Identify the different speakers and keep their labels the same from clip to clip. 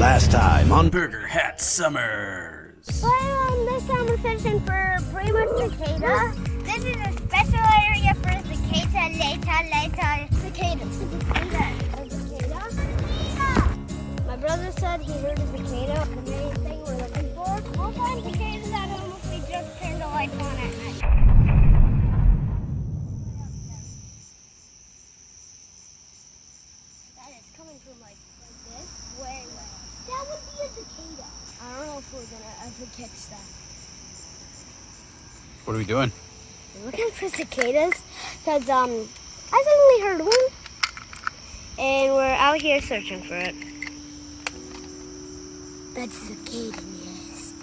Speaker 1: Last time on Burger Hat Summers.
Speaker 2: Well, this time we're searching for pretty much cicada. This is a special area for cicada, cicadas. Cicada. My brother said he heard a cicada. The main thing we're looking for. We'll find cicadas at home if we just turn the lights on at night. That is coming from like this, way. That would be a cicada. I don't know if we're gonna ever catch that.
Speaker 3: What are we doing?
Speaker 2: We're looking for cicadas because I suddenly heard one, and we're out here searching for it. That's a cicada, yes.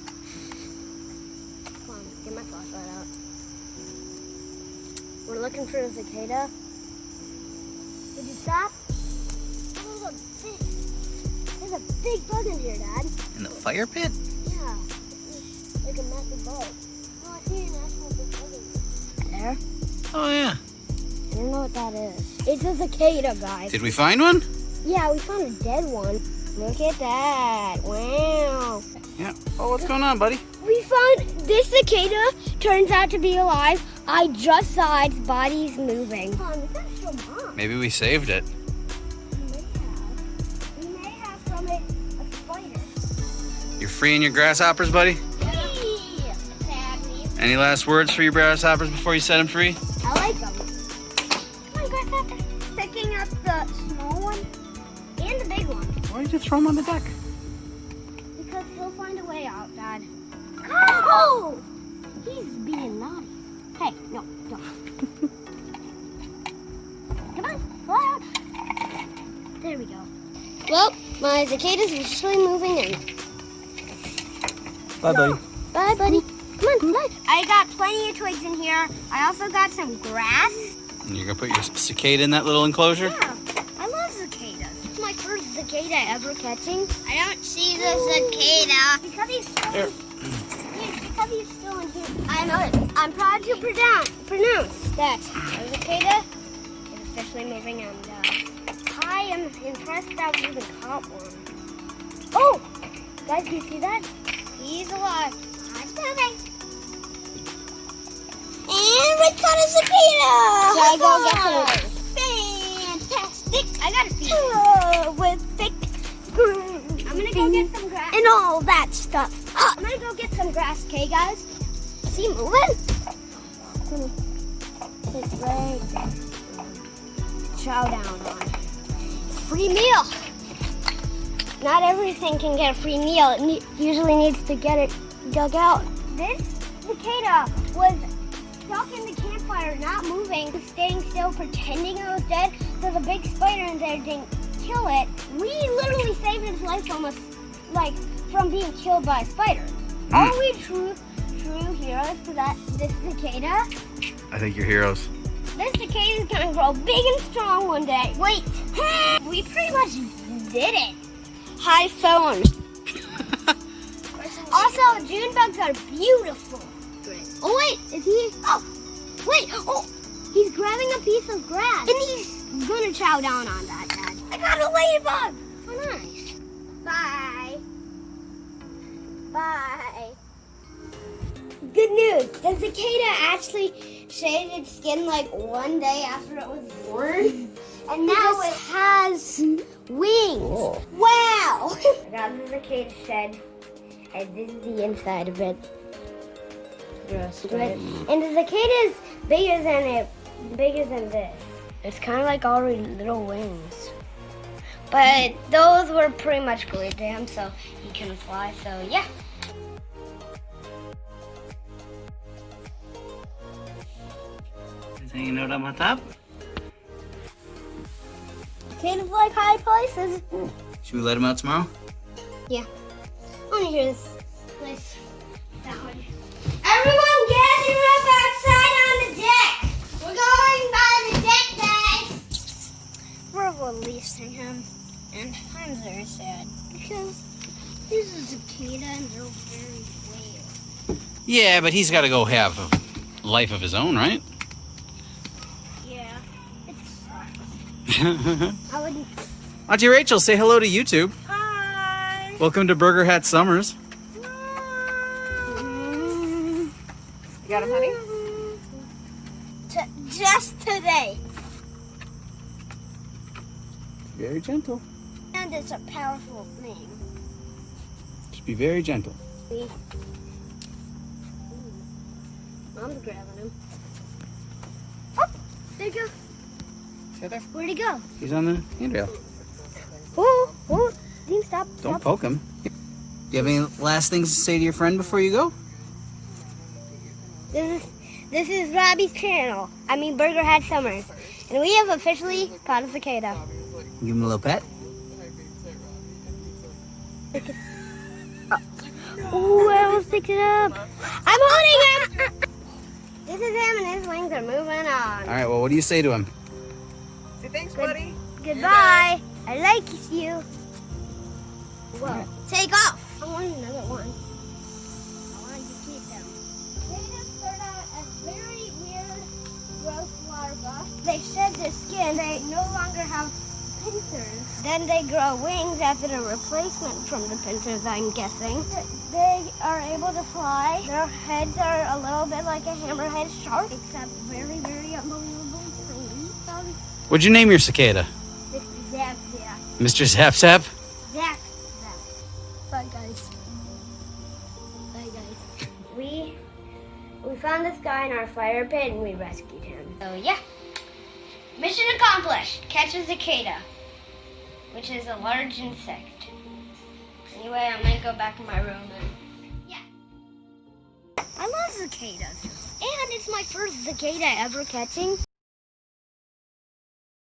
Speaker 2: Come on, get my flashlight out. We're looking for a cicada. Did you stop? Oh, there's a big bug in here, Dad.
Speaker 3: In the fire pit?
Speaker 2: Yeah, it's like a massive bug. No, I see an actual big bug in there.
Speaker 3: Oh, yeah.
Speaker 2: I don't know what that is. It's a cicada, guys.
Speaker 3: Did we find one?
Speaker 2: Yeah, we found a dead one. Look at that. Wow.
Speaker 3: Yeah. Oh, what's going on, buddy?
Speaker 2: We found this cicada. Turns out to be alive. I just saw its body's moving.
Speaker 3: Maybe we saved it.
Speaker 2: We may have from it a spider.
Speaker 3: You're freeing your grasshoppers, buddy? Any last words for your grasshoppers before you set them free?
Speaker 2: I like them. Come on, grasshopper. Picking up the small one and the big one.
Speaker 3: Why did you throw them on the deck?
Speaker 2: Because he'll find a way out, Dad. Oh! He's being naughty. Hey, no, don't. Come on, fly out. There we go. Well, my cicadas are actually moving in.
Speaker 3: Bye, buddy.
Speaker 2: Bye, buddy. Come on, fly. I got plenty of twigs in here. I also got some grass.
Speaker 3: And you're going to put your cicada in that little enclosure?
Speaker 2: Yeah, I love cicadas. It's my first cicada ever catching. I don't see the cicada. Because he's still
Speaker 3: There.
Speaker 2: because he's still in here. I know it. I'm proud to pronounce that a cicada is officially moving, and I am impressed that we even caught one. Oh! Guys, can you see that? He's alive. Nice moving. And we caught a cicada! Should I go get some? Fantastic! I got a feed. With thick I'm gonna go get some grass. And all that stuff. I'm gonna go get some grass, okay, guys? Is he moving? It's right there. Chow down on it. Free meal. Not everything can get a free meal. It usually needs to get it dug out. This cicada was stuck in the campfire, not moving, staying still, pretending it was dead, so the big spider in there didn't kill it. We literally saved its life from from being killed by a spider. Are we true heroes to this cicada?
Speaker 3: I think you're heroes.
Speaker 2: This cicada is gonna grow big and strong one day. Wait, we pretty much did it. High phone. Also, June bugs are beautiful. Oh wait, is he? Oh, wait. Oh, he's grabbing a piece of grass, and he's gonna chow down on that, Dad. I got a ladybug. Oh, nice. Bye. Bye. Good news. The cicada actually shaved its skin like one day after it was born, and now it has wings. Oh. Wow. I got the cicada shed, and this is the inside of it. And the cicada is bigger than this. It's kind of like already little wings. But those were pretty much glued to him, so he couldn't fly. So yeah.
Speaker 3: He's hanging out on top.
Speaker 2: Cicadas like high places.
Speaker 3: Should we let him out tomorrow?
Speaker 2: Yeah. I want to hear this place. That one. Everyone gather up outside on the deck. We're going by the deck, guys. We're releasing him, and I'm very sad because this is a cicada and they're very weird.
Speaker 3: Yeah, but he's got to go have a life of his own, right?
Speaker 2: Yeah, it sucks. I wouldn't.
Speaker 3: Auntie Rachel, say hello to YouTube.
Speaker 2: Hi.
Speaker 1: Welcome to Burger Hat Summers.
Speaker 4: You got him, honey?
Speaker 2: Just today.
Speaker 1: Very gentle.
Speaker 2: And it's a powerful thing.
Speaker 1: Just be very gentle.
Speaker 2: See? Mom's grabbing him. Oh, there you go.
Speaker 1: Right there.
Speaker 2: Where'd he go?
Speaker 1: He's on the handrail.
Speaker 2: Oh, Dean, stop.
Speaker 1: Don't
Speaker 2: Stop.
Speaker 1: poke him. Do you have any last things to say to your friend before you go?
Speaker 2: This is Robby's channel. I mean Burger Hat Summers. And we have officially caught a cicada.
Speaker 1: Give him a little pet.
Speaker 2: Ooh, I almost picked it up. I'm holding him! This is him and his wings are moving on.
Speaker 1: All right, well, what do you say to him?
Speaker 4: Say thanks, buddy.
Speaker 2: Goodbye. I like you. Whoa. Take off. I want another one. I wanted to keep them. Cicadas start out as very weird, gross larvae. They shed their skin. They no longer have pincers. Then they grow wings as a replacement from the pincers, I'm guessing. They are able to fly. Their heads are a little bit like a hammerhead shark, except very, very unbelievably tiny.
Speaker 1: What'd you name your cicada?
Speaker 2: This is Zap Zap.
Speaker 1: Mr. Zap Zap?
Speaker 2: Zap Zap. Bye, guys. Bye, guys. We found this guy in our fire pit and we rescued him. So, yeah. Mission accomplished. Catch a cicada, which is a large insect. Anyway, I'm gonna go back in my room and yeah. I love cicadas. And it's my first cicada ever catching.